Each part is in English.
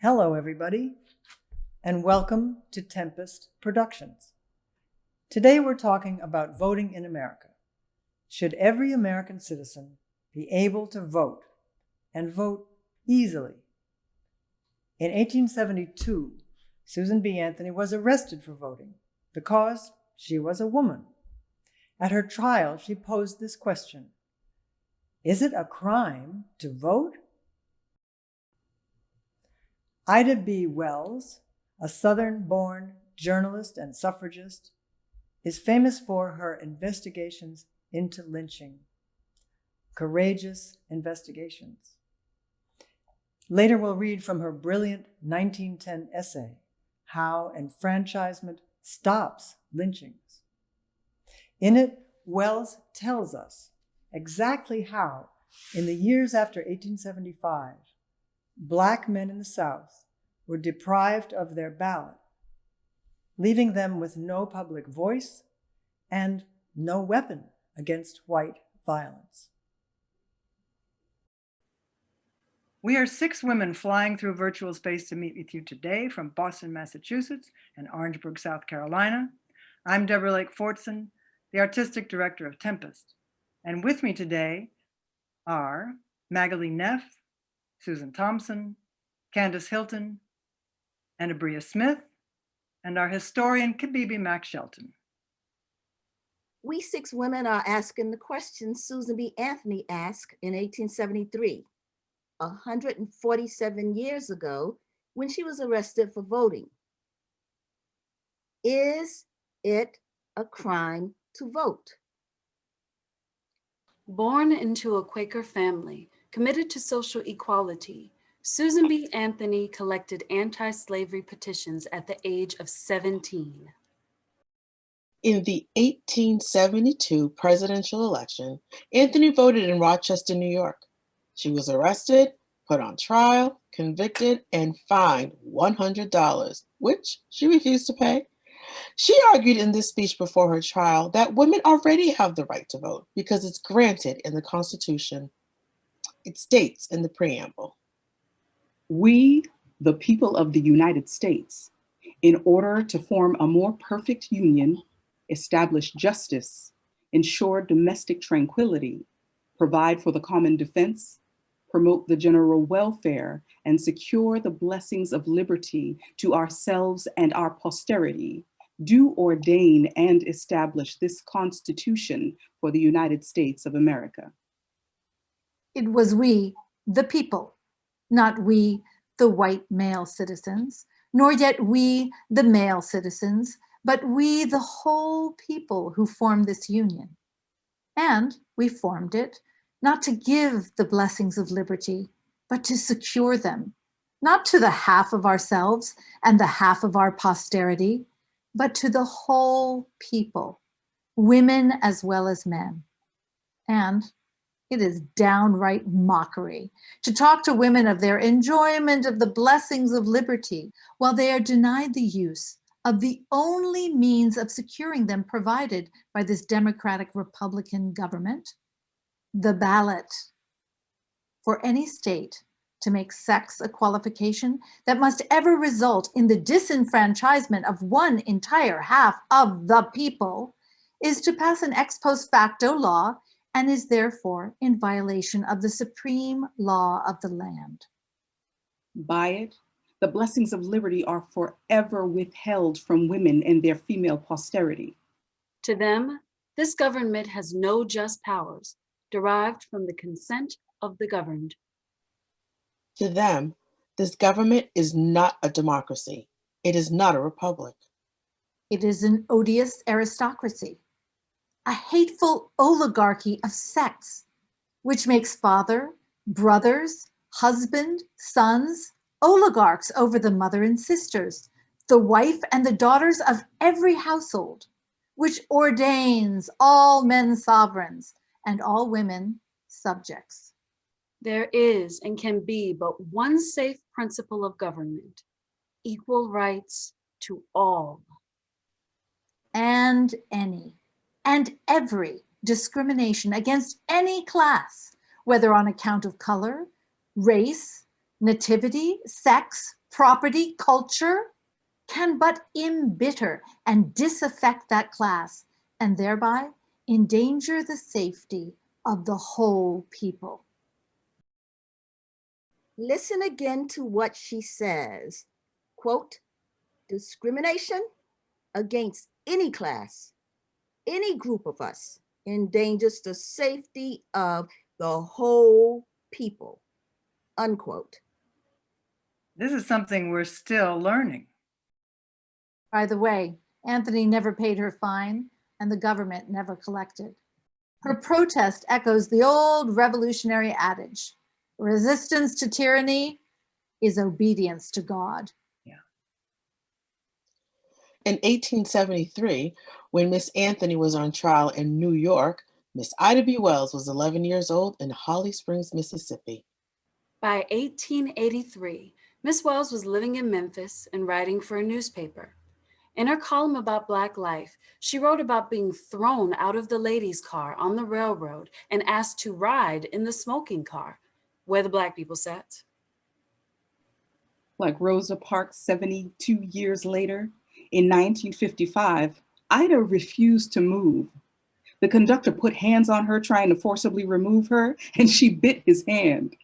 Hello, everybody, and welcome to Tempest Productions. Today we're talking about voting in America. Should every American citizen be able to vote and vote easily? In 1872, Susan B. Anthony was arrested for voting because she was a woman. At her trial, she posed this question: is it a crime to vote? Ida B. Wells, a Southern-born journalist and suffragist, is famous for her investigations into lynching, courageous investigations. Later we'll read from her brilliant 1910 essay, How Enfranchisement Stops Lynchings. In it, Wells tells us exactly how, in the years after 1875, Black men in the South were deprived of their ballot, leaving them with no public voice and no weapon against white violence. We are 6 women flying through virtual space to meet with you today from Boston, Massachusetts and Orangeburg, South Carolina. I'm Deborah Lake Fortson, the artistic director of Tempest. And with me today are Magali Neff, Susan Thompson, Candace Hilton, and Abria Smith, and our historian, Kibibi Mack Shelton. We 6 women are asking the question Susan B. Anthony asked in 1873, 147 years ago, when she was arrested for voting. Is it a crime to vote? Born into a Quaker family committed to social equality, Susan B. Anthony collected anti-slavery petitions at the age of 17. In the 1872 presidential election, Anthony voted in Rochester, New York. She was arrested, put on trial, convicted, and fined $100, which she refused to pay. She argued in this speech before her trial that women already have the right to vote because it's granted in the Constitution. It states in the preamble, "We, the people of the United States, in order to form a more perfect union, establish justice, ensure domestic tranquility, provide for the common defense, promote the general welfare, and secure the blessings of liberty to ourselves and our posterity, do ordain and establish this Constitution for the United States of America." It was we, the people, not we, the white male citizens, nor yet we, the male citizens, but we, the whole people who formed this union. And we formed it not to give the blessings of liberty, but to secure them, not to the half of ourselves and the half of our posterity, but to the whole people, women as well as men. And it is downright mockery to talk to women of their enjoyment of the blessings of liberty while they are denied the use of the only means of securing them provided by this democratic Republican government, the ballot. For any state to make sex a qualification that must ever result in the disenfranchisement of one entire half of the people is to pass an ex post facto law and is therefore in violation of the supreme law of the land. By it, the blessings of liberty are forever withheld from women and their female posterity. To them, this government has no just powers derived from the consent of the governed. to them, this government is not a democracy. It is not a republic. It is an odious aristocracy, a hateful oligarchy of sex, which makes father, brothers, husband, sons, oligarchs over the mother and sisters, the wife and the daughters of every household, which ordains all men sovereigns and all women subjects. There is and can be but one safe principle of government: equal rights to all. And any and every discrimination against any class, whether on account of color, race, nativity, sex, property, culture, can but embitter and disaffect that class, and thereby endanger the safety of the whole people. Listen again to what she says. Quote, discrimination against any class, any group of us endangers the safety of the whole people, unquote. This is something we're still learning. By the way, Anthony never paid her fine, and the government never collected. Her protest echoes the old revolutionary adage, resistance to tyranny is obedience to God. In 1873, when Miss Anthony was on trial in New York, Miss Ida B. Wells was 11 years old in Holly Springs, Mississippi. By 1883, Miss Wells was living in Memphis and writing for a newspaper. In her column about Black life, she wrote about being thrown out of the ladies' car on the railroad and asked to ride in the smoking car, where the Black people sat. Like Rosa Parks 72 years later, in 1955, Ida refused to move. The conductor put hands on her trying to forcibly remove her, and she bit his hand.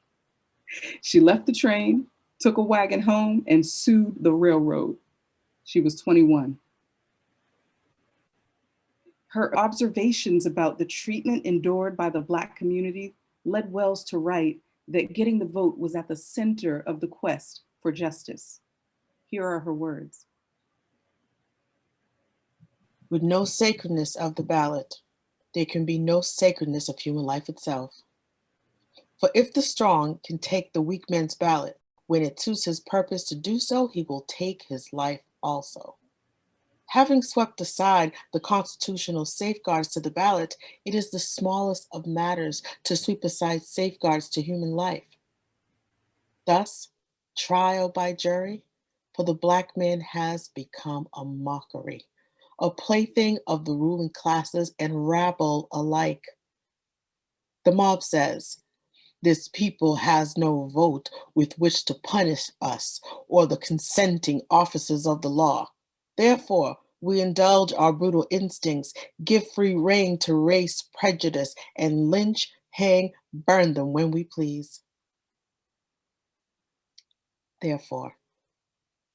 She left the train, took a wagon home, and sued the railroad. She was 21. Her observations about the treatment endured by the Black community led Wells to write that getting the vote was at the center of the quest for justice. Here are her words. With no sacredness of the ballot, there can be no sacredness of human life itself. For if the strong can take the weak man's ballot, when it suits his purpose to do so, he will take his life also. Having swept aside the constitutional safeguards to the ballot, it is the smallest of matters to sweep aside safeguards to human life. Thus, trial by jury for the Black man has become a mockery, a plaything of the ruling classes and rabble alike. The mob says, this people has no vote with which to punish us or the consenting officers of the law. Therefore, we indulge our brutal instincts, give free rein to race prejudice, and lynch, hang, burn them when we please. Therefore,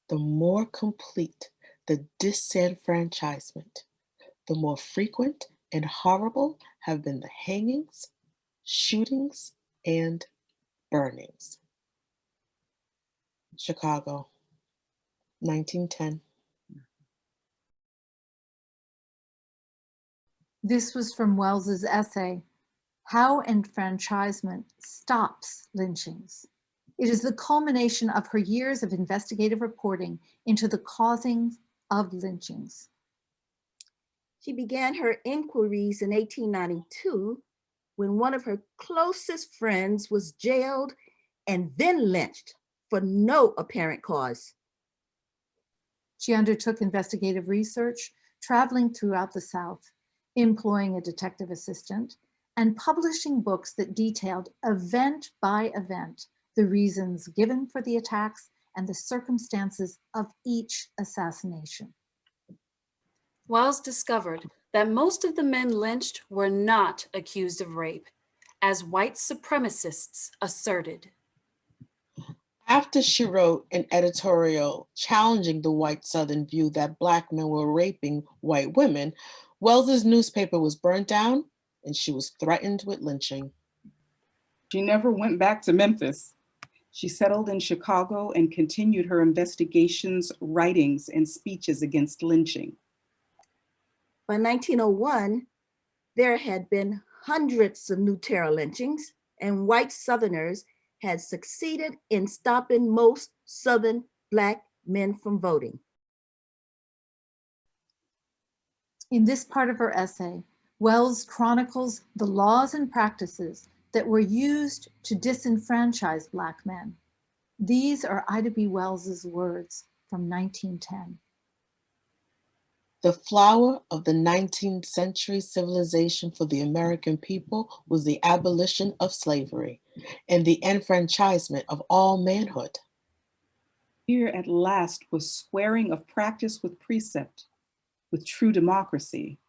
the more complete the disenfranchisement, the more frequent and horrible have been the hangings, shootings, and burnings. Chicago, 1910. This was from Wells's essay, How Enfranchisement Stops Lynchings. It is the culmination of her years of investigative reporting into the causing of lynchings. She began her inquiries in 1892 when one of her closest friends was jailed and then lynched for no apparent cause. She undertook investigative research, traveling throughout the South, employing a detective assistant, and publishing books that detailed event by event the reasons given for the attacks and the circumstances of each assassination. Wells discovered that most of the men lynched were not accused of rape, as white supremacists asserted. After she wrote an editorial challenging the white Southern view that Black men were raping white women, Wells's newspaper was burnt down and she was threatened with lynching. She never went back to Memphis. She settled in Chicago and continued her investigations, writings, and speeches against lynching. By 1901, there had been hundreds of New Terror lynchings, and white Southerners had succeeded in stopping most Southern Black men from voting. In this part of her essay, Wells chronicles the laws and practices that were used to disenfranchise Black men. These are Ida B. Wells's words from 1910. The flower of the 19th century civilization for the American people was the abolition of slavery and the enfranchisement of all manhood. Here at last was squaring of practice with precept, with true democracy,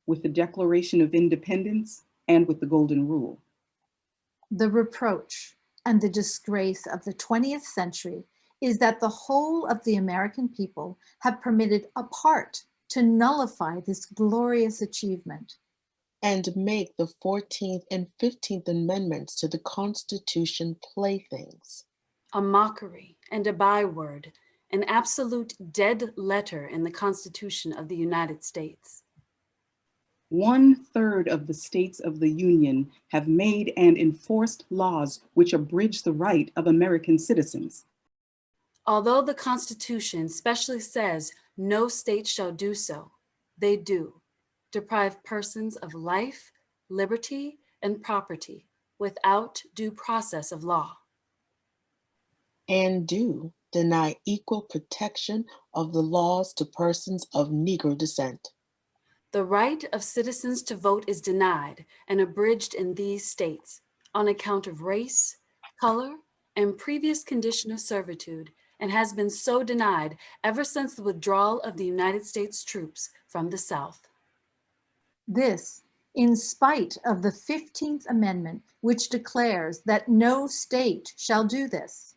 with the Declaration of Independence, and with the Golden Rule. The reproach and the disgrace of the 20th century is that the whole of the American people have permitted a part to nullify this glorious achievement. And make the 14th and 15th Amendments to the Constitution playthings. A mockery and a byword, an absolute dead letter in the Constitution of the United States. 1/3 of the states of the Union have made and enforced laws which abridge the right of American citizens. Although the Constitution specially says no state shall do so, they do deprive persons of life, liberty, and property without due process of law. And do deny equal protection of the laws to persons of Negro descent. The right of citizens to vote is denied and abridged in these states on account of race, color, and previous condition of servitude, and has been so denied ever since the withdrawal of the United States troops from the South. This, in spite of the 15th Amendment, which declares that no state shall do this.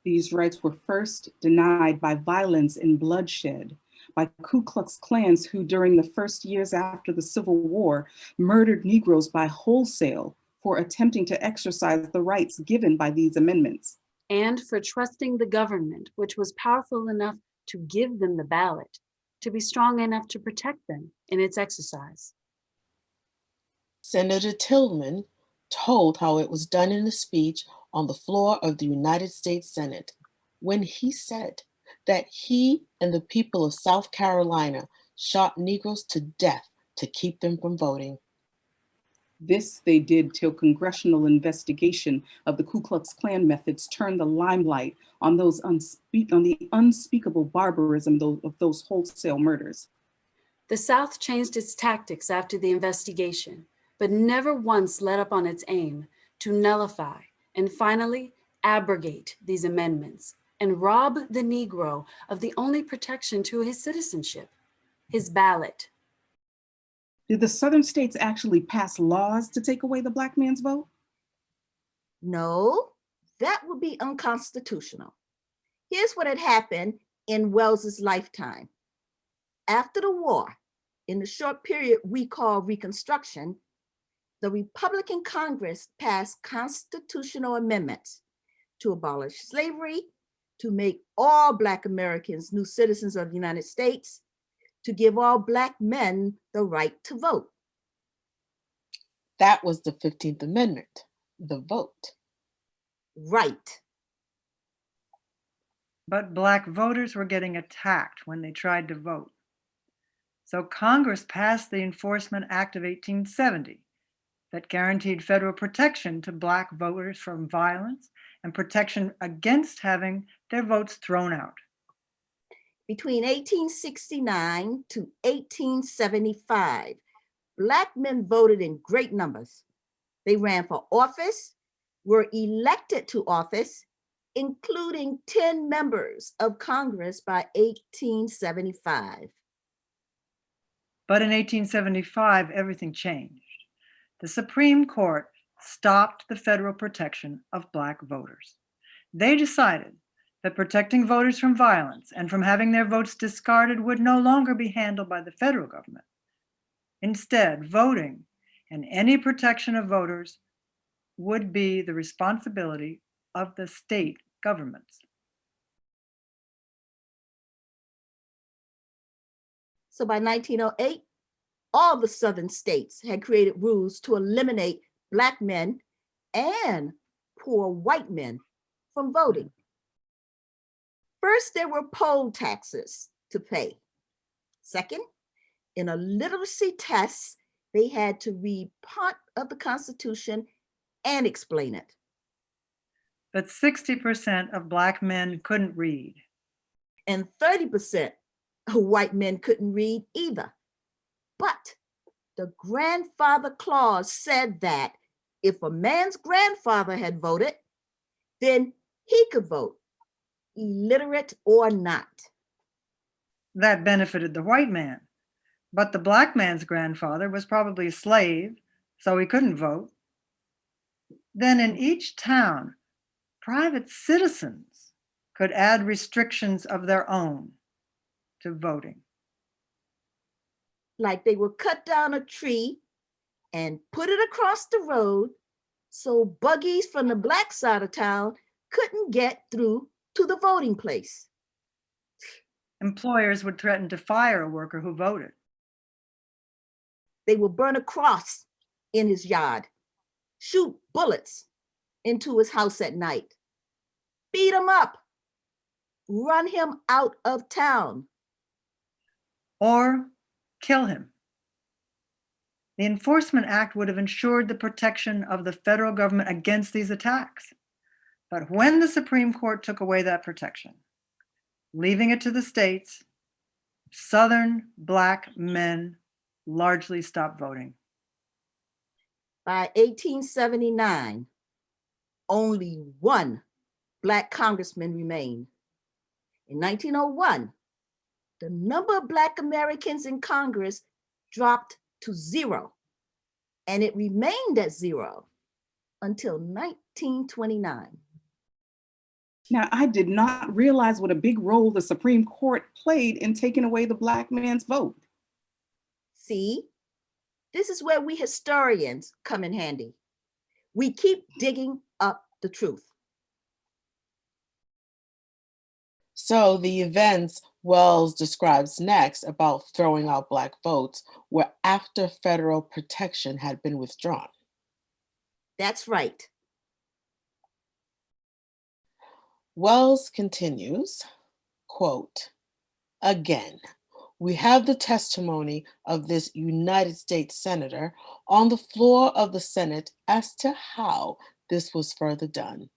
These rights were first denied by violence and bloodshed, by Ku Klux Klans who during the first years after the Civil War murdered Negroes by wholesale for attempting to exercise the rights given by these amendments. And for trusting the government, which was powerful enough to give them the ballot, to be strong enough to protect them in its exercise. Senator Tillman told how it was done in a speech on the floor of the United States Senate when he said that he and the people of South Carolina shot Negroes to death to keep them from voting. This they did till congressional investigation of the Ku Klux Klan methods turned the limelight on the unspeakable barbarism of those wholesale murders. The South changed its tactics after the investigation, but never once let up on its aim to nullify and finally abrogate these amendments and rob the Negro of the only protection to his citizenship, his ballot. Did the Southern states actually pass laws to take away the Black man's vote? No, that would be unconstitutional. Here's what had happened in Welles's lifetime. After the war, in the short period we call Reconstruction, the Republican Congress passed constitutional amendments to abolish slavery, to make all Black Americans new citizens of the United States, to give all Black men the right to vote. That was the 15th Amendment, the vote. Right. But Black voters were getting attacked when they tried to vote. So Congress passed the Enforcement Act of 1870 that guaranteed federal protection to Black voters from violence and protection against having their votes thrown out. Between 1869 to 1875, Black men voted in great numbers. They ran for office, were elected to office, including 10 members of Congress by 1875. But in 1875, everything changed. The Supreme Court stopped the federal protection of Black voters. They decided that protecting voters from violence and from having their votes discarded would no longer be handled by the federal government. Instead, voting and any protection of voters would be the responsibility of the state governments. So by 1908, all the Southern states had created rules to eliminate Black men and poor white men from voting. First, there were poll taxes to pay. Second, in a literacy test, they had to read part of the Constitution and explain it. But 60% of Black men couldn't read. And 30% of white men couldn't read either. But the grandfather clause said that if a man's grandfather had voted, then he could vote. illiterate or not. That benefited the white man, but the black man's grandfather was probably a slave, so he couldn't vote. Then in each town, private citizens could add restrictions of their own to voting. Like they would cut down a tree and put it across the road so buggies from the black side of town couldn't get through to the voting place. Employers would threaten to fire a worker who voted. They would burn a cross in his yard, shoot bullets into his house at night, beat him up, run him out of town, Or kill him. The Enforcement Act would have ensured the protection of the federal government against these attacks. But when the Supreme Court took away that protection, leaving it to the states, Southern black men largely stopped voting. By 1879, only one black congressman remained. In 1901, the number of black Americans in Congress dropped to 0, and it remained at 0 until 1929. Now, I did not realize what a big role the Supreme Court played in taking away the black man's vote. See, this is where we historians come in handy. We keep digging up the truth. So the events Wells describes next about throwing out black votes were after federal protection had been withdrawn. That's right. Wells continues, quote, "Again, we have the testimony of this United States Senator on the floor of the Senate as to how this was further done.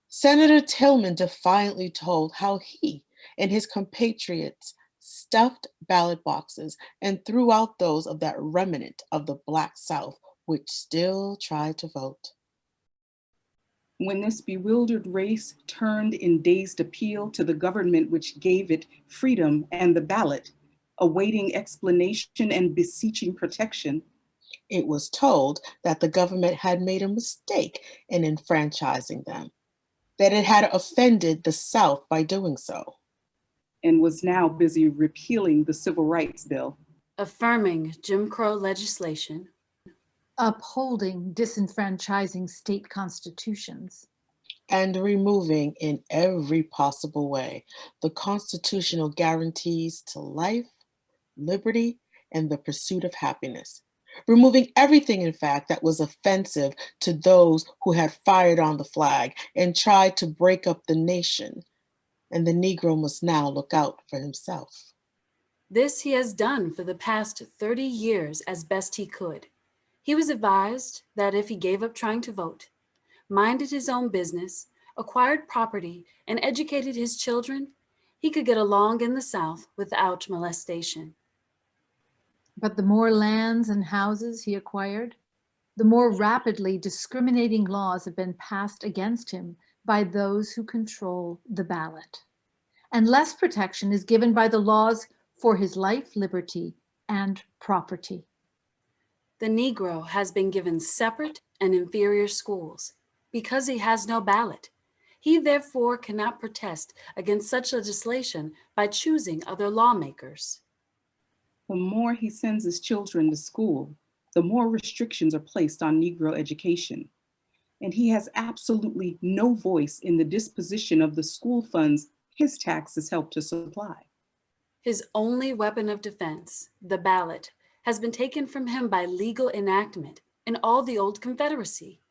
Senator Tillman defiantly told how he and his compatriots stuffed ballot boxes and threw out those of that remnant of the Black South which still tried to vote. When this bewildered race turned in dazed appeal to the government which gave it freedom and the ballot, awaiting explanation and beseeching protection, It was told that the government had made a mistake in enfranchising them, that it had offended the South by doing so, and was now busy repealing the Civil Rights Bill, affirming Jim Crow legislation, upholding disenfranchising state constitutions, and removing in every possible way the constitutional guarantees to life, liberty, and the pursuit of happiness. Removing everything, in fact, that was offensive to those who had fired on the flag and tried to break up the nation. And the Negro must now look out for himself. This he has done for the past 30 years as best he could. He was advised that if he gave up trying to vote, minded his own business, acquired property, and educated his children, he could get along in the South without molestation. but the more lands and houses he acquired, the more rapidly discriminating laws have been passed against him by those who control the ballot. And less protection is given by the laws for his life, liberty, and property. The Negro has been given separate and inferior schools because he has no ballot. He therefore cannot protest against such legislation by choosing other lawmakers. the more he sends his children to school, the more restrictions are placed on Negro education. And he has absolutely no voice in the disposition of the school funds his taxes help to supply. His only weapon of defense, the ballot, has been taken from him by legal enactment in all the old Confederacy.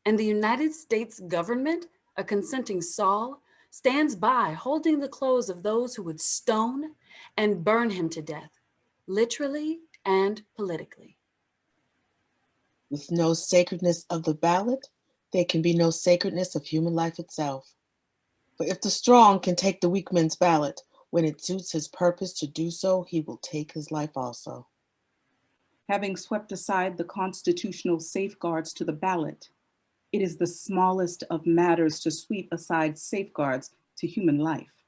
And the United States government, a consenting Saul, stands by holding the clothes of those who would stone and burn him to death, literally and politically. With no sacredness of the ballot, there can be no sacredness of human life itself. For if the strong can take the weak man's ballot, when it suits his purpose to do so, he will take his life also. Having swept aside the constitutional safeguards to the ballot, it is the smallest of matters to sweep aside safeguards to human life.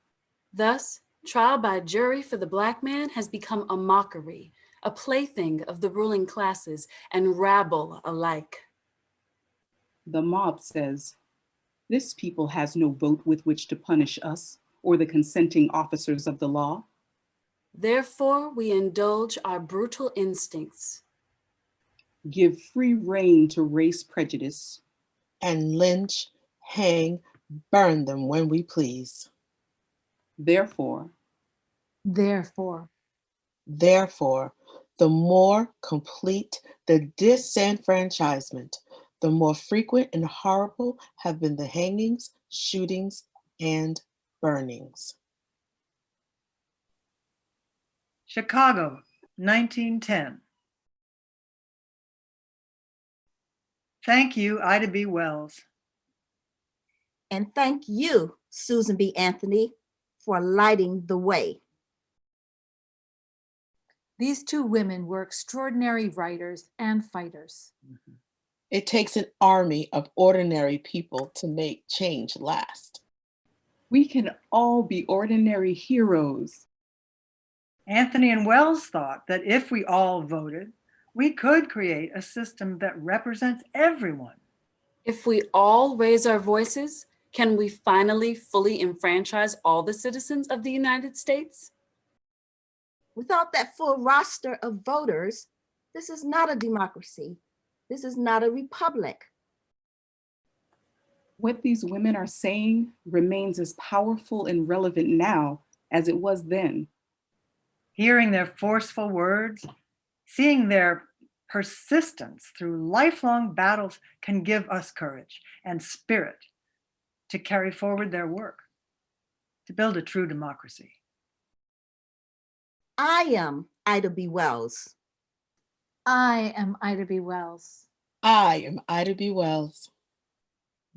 Thus, trial by jury for the Black man has become a mockery, a plaything of the ruling classes and rabble alike. The mob says, "This people has no vote with which to punish us or the consenting officers of the law. Therefore, we indulge our brutal instincts. Give free rein to race prejudice. And lynch, hang, burn them when we please. Therefore, Therefore, the more complete the disenfranchisement, the more frequent and horrible have been the hangings, shootings, and burnings." Chicago, 1910. Thank you, Ida B. Wells. And thank you, Susan B. Anthony, for lighting the way. these two women were extraordinary writers and fighters. It takes an army of ordinary people to make change last. we can all be ordinary heroes. Anthony and Wells thought that if we all voted, we could create a system that represents everyone. If we all raise our voices, can we finally fully enfranchise all the citizens of the United States? Without that full roster of voters, this is not a democracy. This is not a republic. What these women are saying remains as powerful and relevant now as it was then. Hearing their forceful words, seeing their persistence through lifelong battles can give us courage and spirit to carry forward their work, to build a true democracy. I am Ida B. Wells. I am Ida B. Wells. I am Ida B. Wells.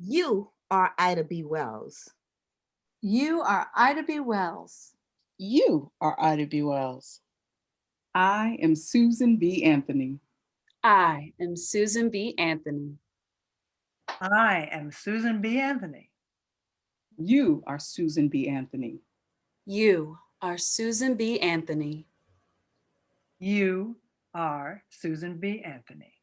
You are Ida B. Wells. You are Ida B. Wells. You are Ida B. Wells. I am Susan B. Anthony. I am Susan B. Anthony. I am Susan B. Anthony. You are Susan B. Anthony. You are Susan B. Anthony. You are Susan B. Anthony.